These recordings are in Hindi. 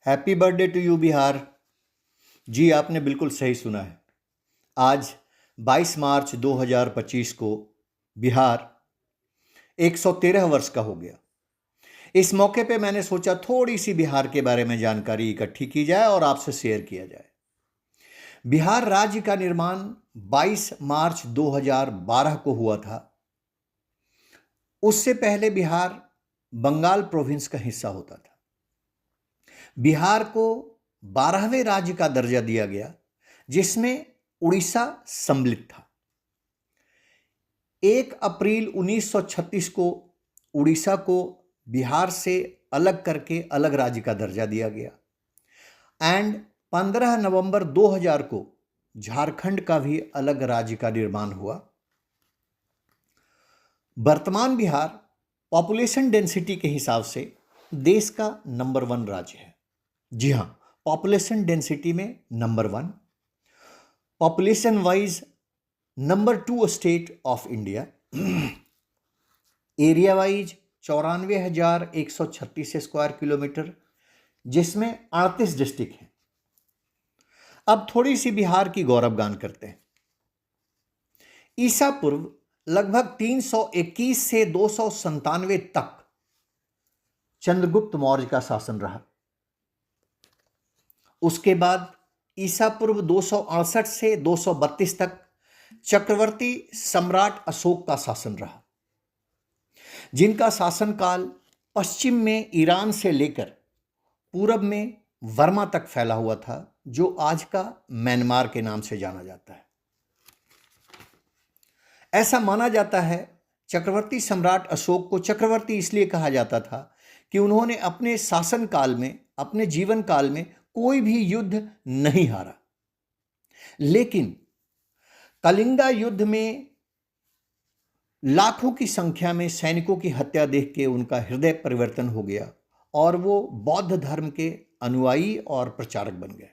Happy birthday to you Bihar. जी आपने बिल्कुल सही सुना है। आज 22 मार्च 2025 को बिहार 113 वर्ष का हो गया। इस मौके पे मैंने सोचा थोड़ी सी बिहार के बारे में जानकारी इकट्ठी की जाए और आपसे शेयर किया जाए। बिहार राज्य का निर्माण 22 मार्च 2012 को हुआ था। उससे पहले बिहार बंगाल प्रोविंस का हिस्सा होता था। बिहार को 12वें राज्य का दर्जा दिया गया, जिसमें उड़ीसा सम्मिलित था। 1 अप्रैल 1936 को उड़ीसा को बिहार से अलग करके अलग राज्य का दर्जा दिया गया एंड 15 नवंबर 2000 को झारखंड का भी अलग राज्य का निर्माण हुआ। वर्तमान बिहार पॉपुलेशन डेंसिटी के हिसाब से देश का नंबर 1 राज्य है। जी हाँ, पॉपुलेशन डेंसिटी में number 1, population wise number 2 state of India, area wise 94,136 square kilometre, जिसमें 38 डिस्ट्रिक्ट हैं। अब थोड़ी सी बिहार की गौरवगान करते हैं। ईसा पूर्व लगभग 321 से 297 तक चंद्रगुप्त मौर्य का शासन रहा। उसके बाद ईसा पूर्व 268 से 232 तक चक्रवर्ती सम्राट अशोक का शासन रहा, जिनका शासनकाल पश्चिम में ईरान से लेकर पूरब में वर्मा तक फैला हुआ था, जो आज का म्यांमार के नाम से जाना जाता है। ऐसा माना जाता है चक्रवर्ती सम्राट अशोक को चक्रवर्ती इसलिए कहा जाता था कि उन्होंने अपने शासनकाल में, अपने जीवन काल में कोई भी युद्ध नहीं हारा। लेकिन कलिंगा युद्ध में लाखों की संख्या में सैनिकों की हत्या देख के उनका हृदय परिवर्तन हो गया और वो बौद्ध धर्म के अनुयायी और प्रचारक बन गए।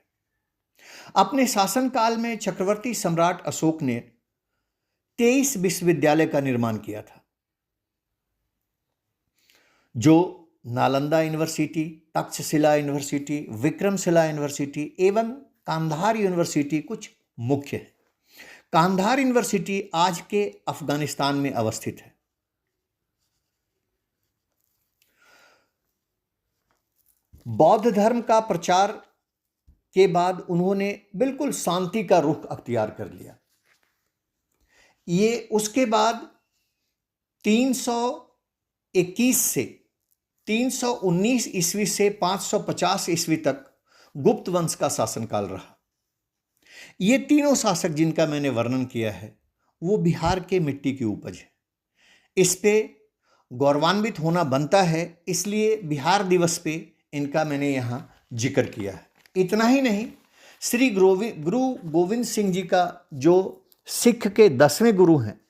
अपने शासनकाल में चक्रवर्ती सम्राट अशोक ने 23 विश्वविद्यालय का निर्माण किया था, जो Nalanda university, Takshashila university, Vikramshila university एवं कांधार यूनिवर्सिटी कुछ मुख्य है। कांधार यूनिवर्सिटी आज के अफगानिस्तान में अवस्थित है। बौद्ध धर्म का प्रचार के बाद उन्होंने बिल्कुल शांति का रुख अख्तियार कर लिया। ये उसके बाद 321 से 319 ईस्वी से 550 ईस्वी तक गुप्त वंश का शासनकाल रहा। ये तीनों शासक जिनका मैंने वर्णन किया है, वो बिहार के मिट्टी की उपज है। इस पे गौरवान्वित होना बनता है, इसलिए बिहार दिवस पे इनका मैंने यहाँ जिक्र किया है। इतना ही नहीं, श्री गुरु गोविंद सिंह जी का, जो सिख के 10वें गुरु हैं,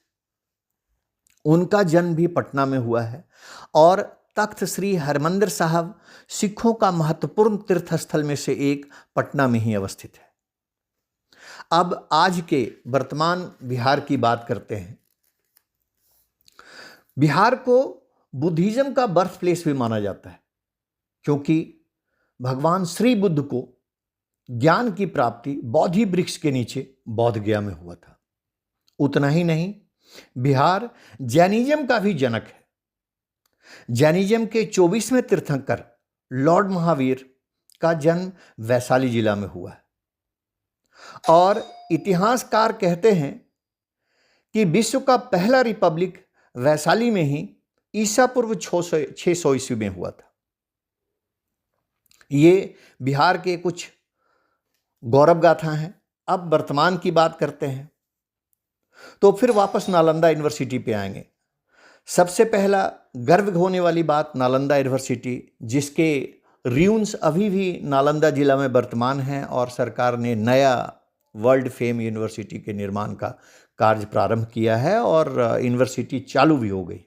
उनका जन्म भी पटना में हुआ है और तख्त श्री हरमंदिर साहब सिखों का महत्वपूर्ण तीर्थस्थल में से एक पटना में ही अवस्थित है। अब आज के वर्तमान बिहार की बात करते हैं। बिहार को बुद्धिज्म का बर्थ प्लेस भी माना जाता है, क्योंकि भगवान श्री बुद्ध को ज्ञान की प्राप्ति बोधि वृक्ष के नीचे बोध गया में हुआ था। उतना ही नहीं, बिहार जैनिज्म का भी जनक है। जैनिज्म के 24वें तीर्थंकर लॉर्ड महावीर का जन्म वैशाली जिला में हुआ है और इतिहासकार कहते हैं कि विश्व का पहला रिपब्लिक वैशाली में ही ईसा पूर्व 600 ईस्वी में हुआ था। ये बिहार के कुछ गौरव गाथा हैं। अब वर्तमान की बात करते हैं, तो फिर वापस नालंदा यूनिवर्सिटी पे आएंगे। सबसे पहला गर्व होने वाली बात नालंदा यूनिवर्सिटी, जिसके र्यून्स अभी भी नालंदा जिला में वर्तमान हैं और सरकार ने नया वर्ल्ड फेम यूनिवर्सिटी के निर्माण का कार्य प्रारंभ किया है और यूनिवर्सिटी चालू भी हो गई।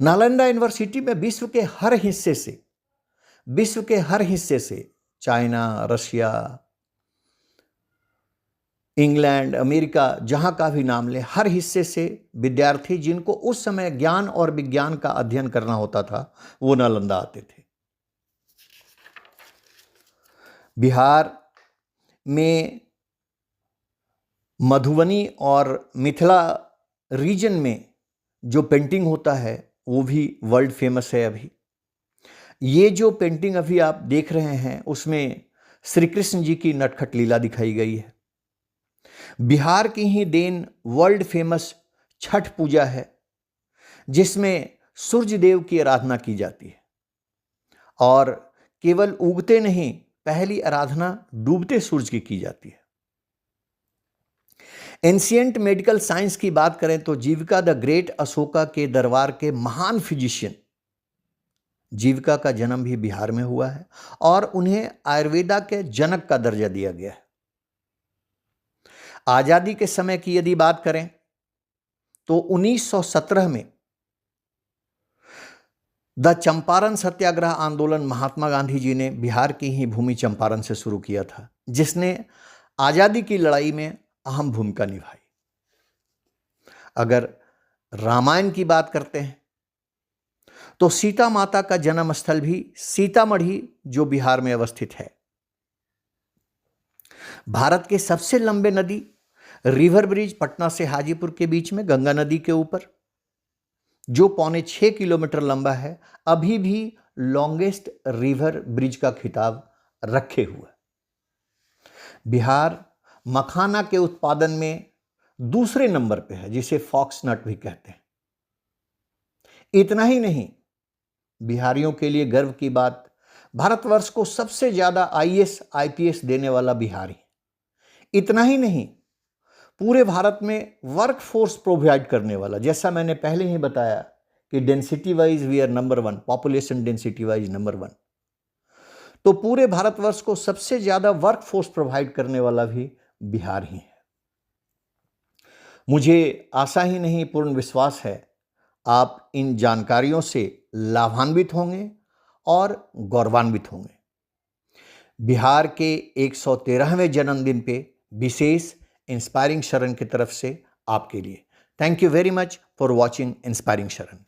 नालंदा यूनिवर्सिटी में विश्व के हर हिस्से से चाइना, रशिया, इंग्लैंड, अमेरिका, जहां का भी नाम ले, हर हिस्से से विद्यार्थी जिनको उस समय ज्ञान और विज्ञान का अध्ययन करना होता था, वो नालंदा आते थे। बिहार में मधुबनी और मिथिला रीजन में जो पेंटिंग होता है वो भी वर्ल्ड फेमस है। अभी ये जो पेंटिंग अभी आप देख रहे हैं उसमें श्री कृष्ण जी की नटखट लीला दिखाई गई है। बिहार की ही देन वर्ल्ड फेमस छठ पूजा है, जिसमें सूर्य देव की आराधना की जाती है और केवल उगते नहीं, पहली आराधना डूबते सूरज की जाती है। एंशिएंट मेडिकल साइंस की बात करें तो जीविका द ग्रेट अशोका के दरबार के महान फिजिशियन जीविका का जन्म भी बिहार में हुआ है और उन्हें आयुर्वेदा के जनक का दर्जा दिया गया है। आजादी के समय की यदि बात करें तो 1917 में द चंपारण सत्याग्रह आंदोलन महात्मा गांधी जी ने बिहार की ही भूमि चंपारण से शुरू किया था, जिसने आजादी की लड़ाई में अहम भूमिका निभाई। अगर रामायण की बात करते हैं तो सीता माता का जन्म स्थल भी सीतामढ़ी, जो बिहार में अवस्थित है। भारत के सबसे लंबे नदी रिवर ब्रिज पटना से हाजीपुर के बीच में गंगा नदी के ऊपर, जो 6.25 किलोमीटर लंबा है, अभी भी लॉन्गेस्ट रिवर ब्रिज का खिताब रखे हुआ। बिहार मखाना के उत्पादन में दूसरे नंबर पे है, जिसे फॉक्स नट भी कहते हैं। इतना ही नहीं, बिहारियों के लिए गर्व की बात, भारतवर्ष को सबसे ज्यादा आईएएस आईपीएस देने वाला बिहारी। इतना ही नहीं, पूरे भारत में वर्क फोर्स प्रोवाइड करने वाला, जैसा मैंने पहले ही बताया कि density wise we are number 1, population density wise number 1, तो पूरे भारतवर्ष को सबसे ज्यादा वर्क फोर्स प्रोवाइड करने वाला भी बिहार ही है। मुझे आशा ही नहीं, पूर्ण विश्वास है आप इन जानकारियों से लाभान्वित होंगे और गौरवान्वित होंगे। बिहार के 113वें जन्मदिन पे विशेष इंस्पायरिंग शरण की तरफ से आपके लिए thank you very much for watching inspiring शरण।